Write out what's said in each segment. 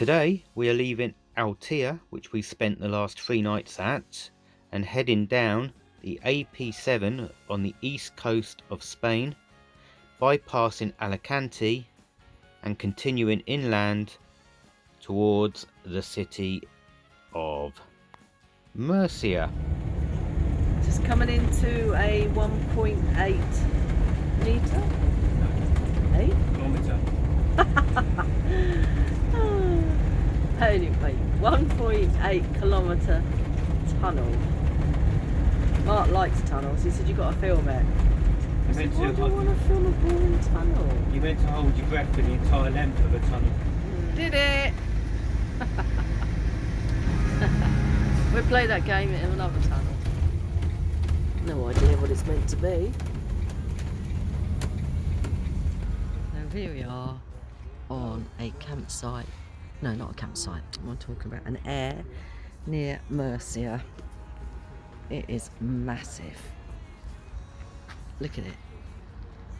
today we are leaving Altea, which we spent the last 3 nights at, and heading down the AP7 on the east coast of Spain, bypassing Alicante and continuing inland towards the city of Murcia. Just coming into a 1.8 litre? 8? Kilometre. Anyway, 1.8 kilometre tunnel. Mark likes tunnels. He said you've got to film it. I said, why do I want to film a boring tunnel? You meant to hold your breath for the entire length of the tunnel. Did it! We'll play that game in another tunnel. No idea what it's meant to be. So here we are on a campsite. No, not a campsite. I'm talking about an aire near Murcia. It is massive. Look at it.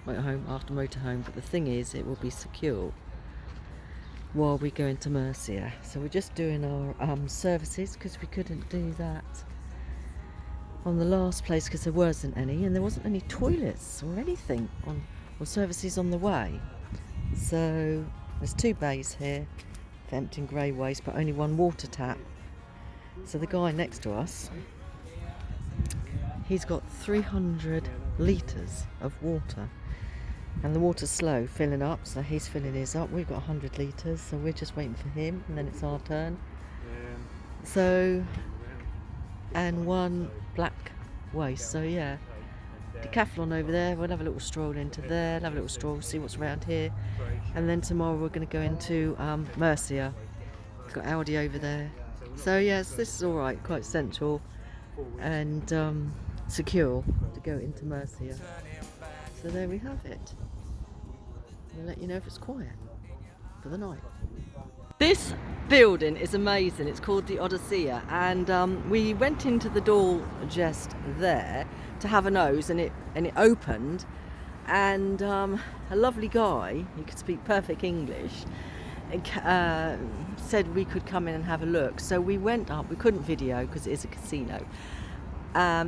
Motorhome after motorhome. But the thing is, it will be secure while we go into Murcia. So we're just doing our services because we couldn't do that on the last place because there wasn't any, and there wasn't any toilets or anything or services on the way. So there's 2 bays here for emptying grey waste, but only 1 water tap. So the guy next to us, he's got 300 litres of water, and the water's slow filling up, so he's filling his up. We've got 100 litres, so we're just waiting for him, and then it's our turn. So, and 1 black waste. So yeah, decathlon over there. We'll have a little stroll into there, have a little stroll, see what's around here, and then tomorrow we're going to go into Murcia. We've got Audi over there. So yes, this is all right, quite central and secure to go into Murcia. So there we have it. We'll let you know if it's quiet for the night. This building is amazing. It's called the Altea, and we went into the door just there to have a nose, and it opened, and a lovely guy, he could speak perfect English, said we could come in and have a look. So we went up. We couldn't video because it is a casino.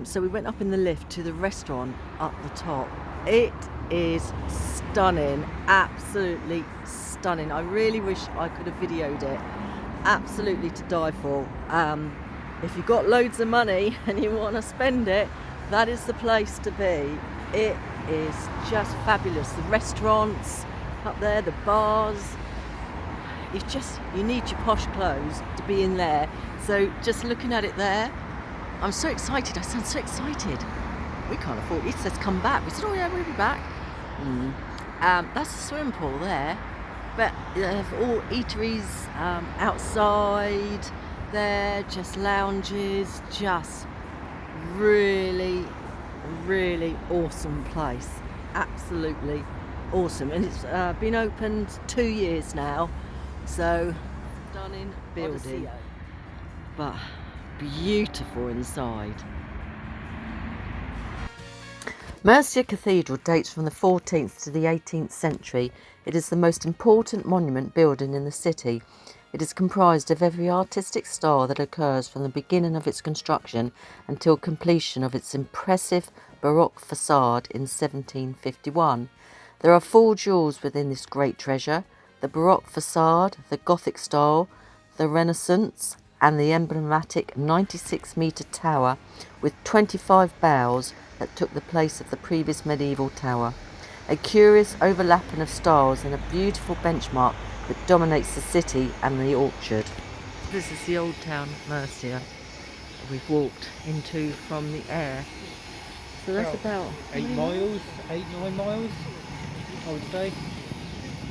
So we went up in the lift to the restaurant up the top. It is stunning, absolutely stunning. I really wish I could have videoed it. Absolutely to die for. If you've got loads of money and you want to spend it, that is the place to be. It is just fabulous. The restaurants up there, the bars. You need your posh clothes to be in there. So just looking at it there, I'm so excited. I sound so excited. We can't afford. He says come back. We said, oh yeah, we'll be back. That's the swimming pool there, but they have all eateries outside there, just lounges, just really, really awesome place. Absolutely awesome, and it's been opened 2 years now. So stunning building, but beautiful inside. Murcia Cathedral dates from the 14th to the 18th century. It is the most important monument building in the city. It is comprised of every artistic style that occurs from the beginning of its construction until completion of its impressive Baroque facade in 1751. There are 4 jewels within this great treasure: the Baroque facade, the Gothic style, the Renaissance, and the emblematic 96-metre tower with 25 bows that took the place of the previous medieval tower. A curious overlapping of styles and a beautiful benchmark that dominates the city and the orchard. This is the old town of Murcia we've walked into from the air. So that's about 8 miles, 8-9 miles, I would say.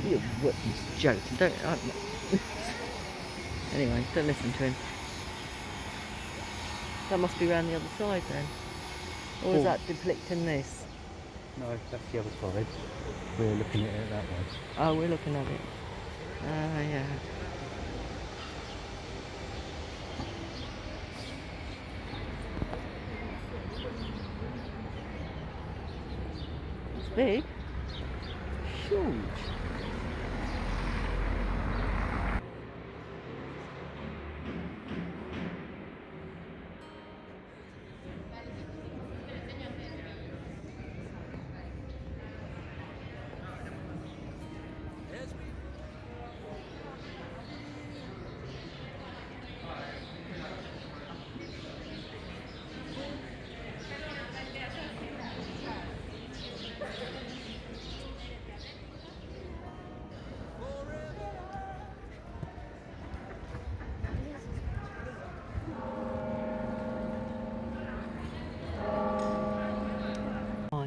You're joking, don't Anyway, don't listen to him. That must be around the other side then. Or is that depicting this? No, that's the other side. We're looking at it that way. Oh, we're looking at it. Yeah. It's big. Huge.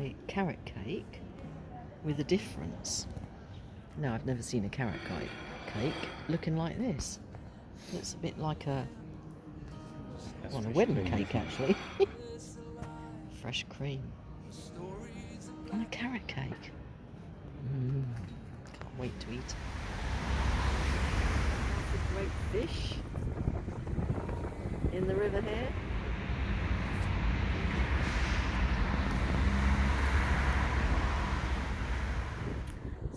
a carrot cake with a difference. No, I've never seen a carrot cake looking like this. Looks a bit like a wedding cake actually. Fresh cream and a carrot cake. Can't wait to eat. That's a great fish in the river here.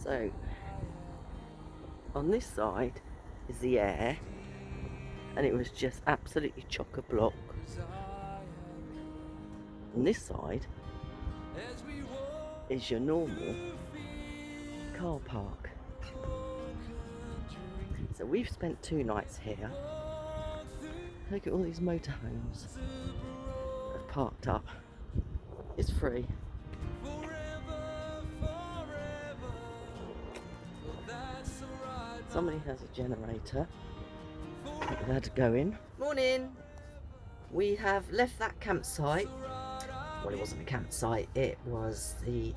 So on this side is the air, and it was just absolutely chock-a-block. On this side is your normal car park. So we've spent 2 nights here. Look at all these motorhomes have parked up. It's free. Somebody has a generator. We've had to go in. Morning! We have left that campsite. Well, it wasn't a campsite, it was the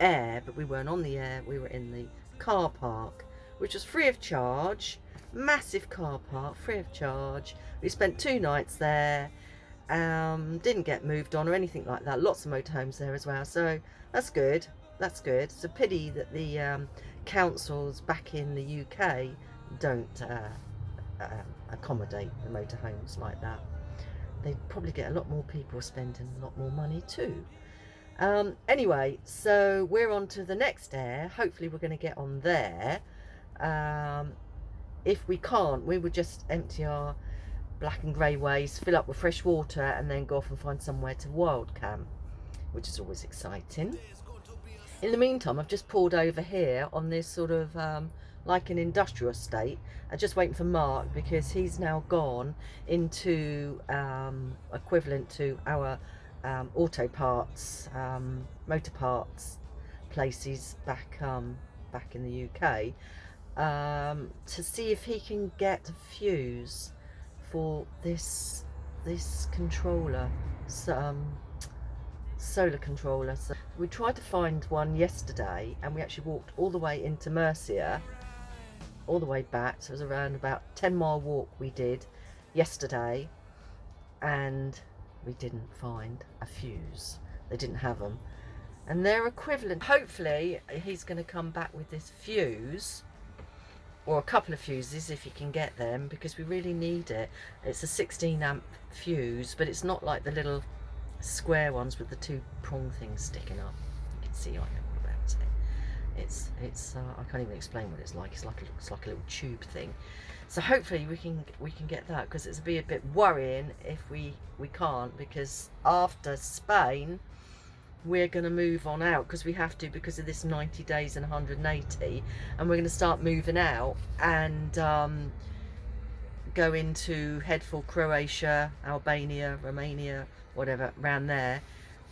air, but we weren't on the air, we were in the car park, which was free of charge. Massive car park, free of charge. We spent 2 nights there. Didn't get moved on or anything like that. Lots of motorhomes there as well, so that's good. That's good. It's a pity that the councils back in the UK don't accommodate the motorhomes like that. They'd probably get a lot more people spending a lot more money too. Anyway, so we're on to the next air. Hopefully we're going to get on there. If we can't, we would just empty our black and grey waste, fill up with fresh water, and then go off and find somewhere to wild camp, which is always exciting. In the meantime, I've just pulled over here on this sort of like an industrial estate. I'm just waiting for Mark because he's now gone into equivalent to our auto parts, motor parts places back in the UK, to see if he can get a fuse for this controller, solar controller. So we tried to find one yesterday, and we actually walked all the way into Murcia, all the way back. So it was around about 10-mile walk we did yesterday, and we didn't find a fuse. They didn't have them, and they're equivalent. Hopefully he's going to come back with this fuse, or a couple of fuses if he can get them, because we really need it. It's a 16 amp fuse, but it's not like the little square ones with the 2 prong things sticking up. You can see I know all about it. It's I can't even explain what it's like. It's like a little tube thing. So hopefully we can get that, because it's be a bit worrying if we can't, because after Spain we're going to move on out, because we have to, because of this 90 days and 180, and we're going to start moving out and go into head for Croatia, Albania, Romania, whatever, around there,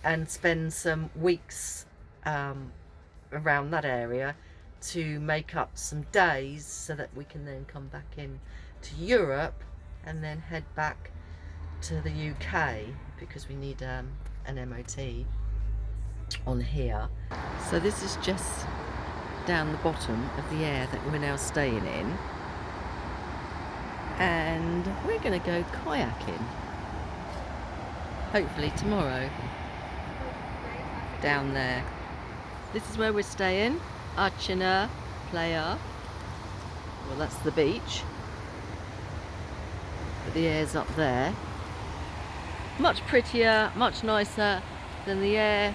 and spend some weeks around that area to make up some days, so that we can then come back in to Europe and then head back to the UK, because we need an MOT on here. So this is just down the bottom of the air that we're now staying in, and we're going to go kayaking hopefully tomorrow down there. This is where we're staying, Archina Playa. Well, that's the beach, but the air's up there. Much prettier, much nicer than the air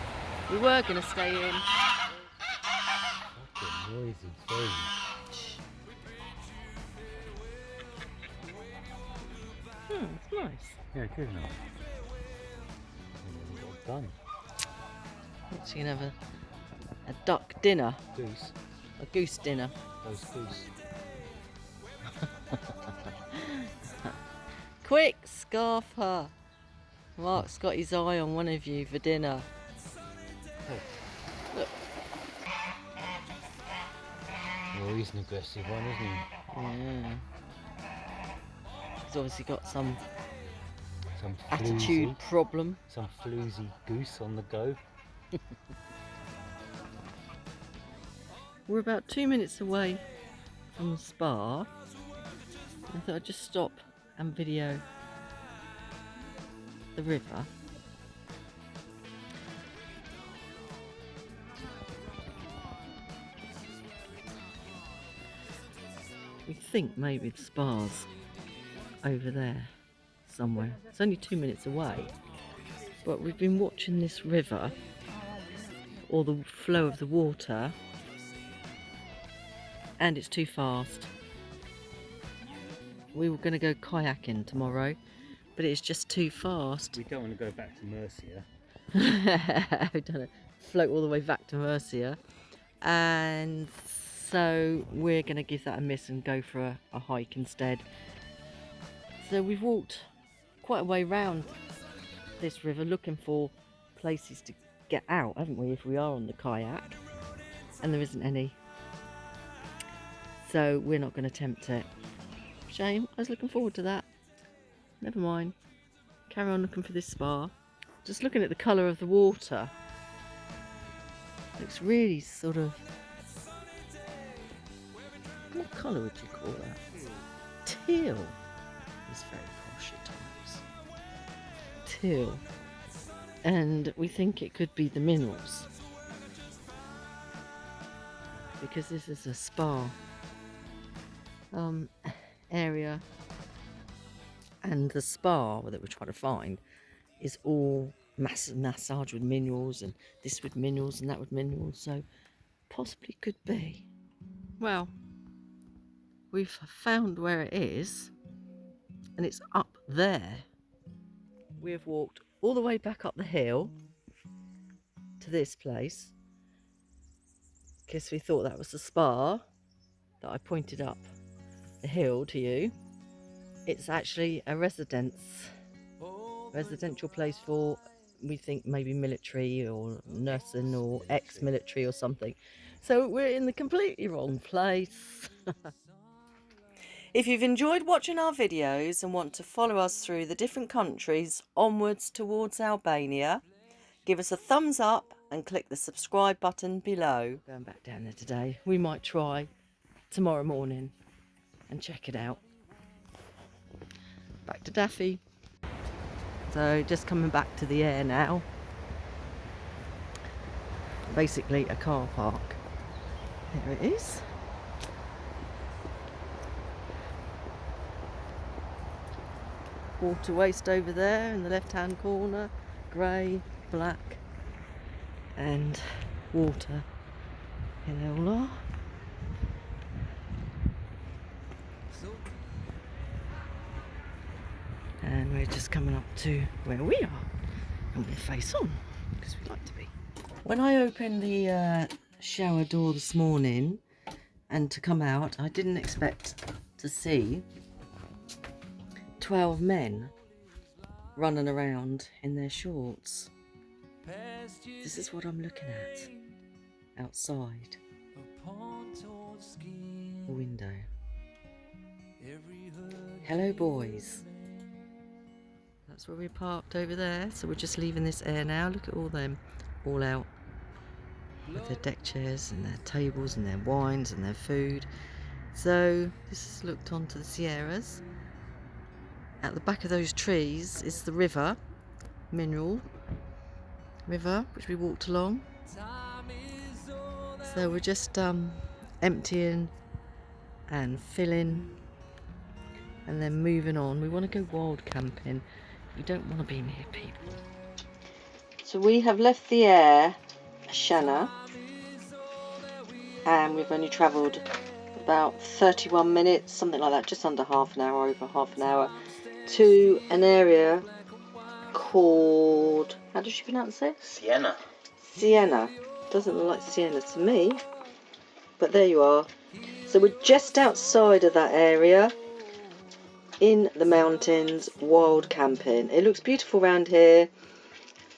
we were going to stay in. Fucking noisy thing. It's nice. Yeah, good enough. Done. Actually, gonna have a duck dinner, Goose. a goose dinner. Those goose. Quick, scarf her. Mark's got his eye on one of you for dinner. Look. Well, he's an aggressive one, isn't he? Yeah. He's obviously got some Some attitude floozy, problem. some floozy goose on the go. We're about 2 minutes away from the spa. I thought I'd just stop and video the river. We think maybe the spa's over there somewhere. It's only 2 minutes away, but we've been watching this river, or the flow of the water, and it's too fast. We were going to go kayaking tomorrow, but it's just too fast. We don't want to go back to Murcia. We don't know, float all the way back to Murcia, and so we're going to give that a miss and go for a hike instead. So we've walked quite a way round this river looking for places to get out, haven't we, if we are on the kayak, and there isn't any, so we're not going to attempt it. Shame, I was looking forward to that. Never mind, carry on looking for this spa. Just looking at the colour of the water, looks really sort of, what colour would you call that? Teal. It's very posh at times. Teal. And we think it could be the minerals, because this is a spa area, and the spa that we're trying to find is all massage with minerals, and this with minerals and that with minerals, so possibly could be. Well, we've found where it is, and it's up there. We have walked all the way back up the hill to this place because we thought that was the spa that I pointed up the hill to you. It's actually a residential place for, we think, maybe military or nursing or ex-military or something. So we're in the completely wrong place. If you've enjoyed watching our videos and want to follow us through the different countries onwards towards Albania, give us a thumbs up and click the subscribe button below. Going back down there today. We might try tomorrow morning and check it out. Back to Daffy. So just coming back to the air now. Basically a car park. There it is. Water waste over there in the left hand corner, grey, black, and water. Here they all are. And we're just coming up to where we are, and we're face on because we like to be. When I opened the shower door this morning and to come out, I didn't expect to see 12 men running around in their shorts. This is what I'm looking at outside the window. Hello, boys. That's where we parked over there, so we're just leaving this air now. Look at all them all out with their deck chairs and their tables and their wines and their food. So this is looked onto the Sierras. At the back of those trees is the river, Mineral River, which we walked along. So we're just emptying and filling and then moving on. We want to go wild camping. We don't want to be near people. So we have left the air, Shanna, and we've only travelled about 31 minutes, something like that, just under half an hour, over half an hour, to an area called, how does she pronounce it? Sienna. Sienna. Doesn't look like Sienna to me, but there you are. So we're just outside of that area, in the mountains, wild camping. It looks beautiful around here,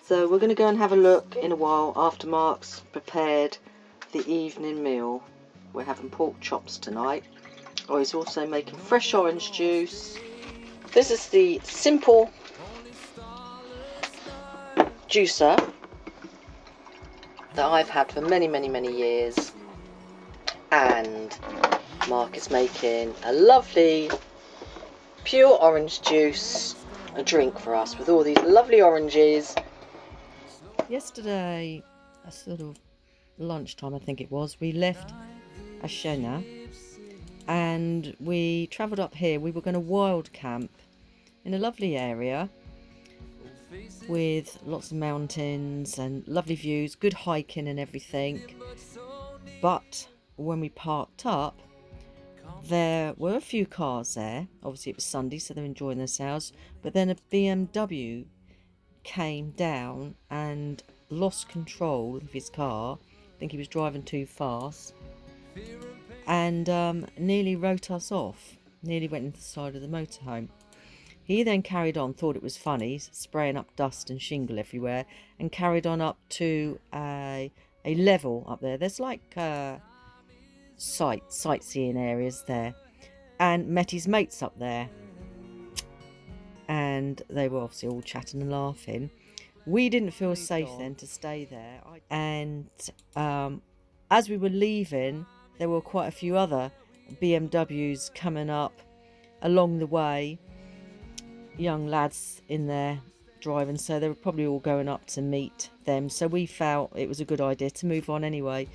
so we're going to go and have a look in a while after Mark's prepared the evening meal. We're having pork chops tonight. Oh, he's also making fresh orange juice. This is the simple juicer. that I've had for many, many, many years. And Mark is making a lovely pure orange juice, a drink for us with all these lovely oranges. Yesterday, a sort of lunchtime I think it was, we left Ashena and we travelled up here. We were going to wild camp in a lovely area with lots of mountains and lovely views, good hiking and everything. But when we parked up, there were a few cars there. Obviously it was Sunday, so they're enjoying themselves. But then a BMW came down and lost control of his car. I think he was driving too fast and nearly wrote us off. Nearly went into the side of the motorhome. He then carried on, thought it was funny, spraying up dust and shingle everywhere, and carried on up to a level up there. There's like sightseeing areas there, and met his mates up there. And they were obviously all chatting and laughing. We didn't feel safe then to stay there. And as we were leaving, there were quite a few other BMWs coming up along the way. Young lads in there driving, so they were probably all going up to meet them. So we felt it was a good idea to move on anyway.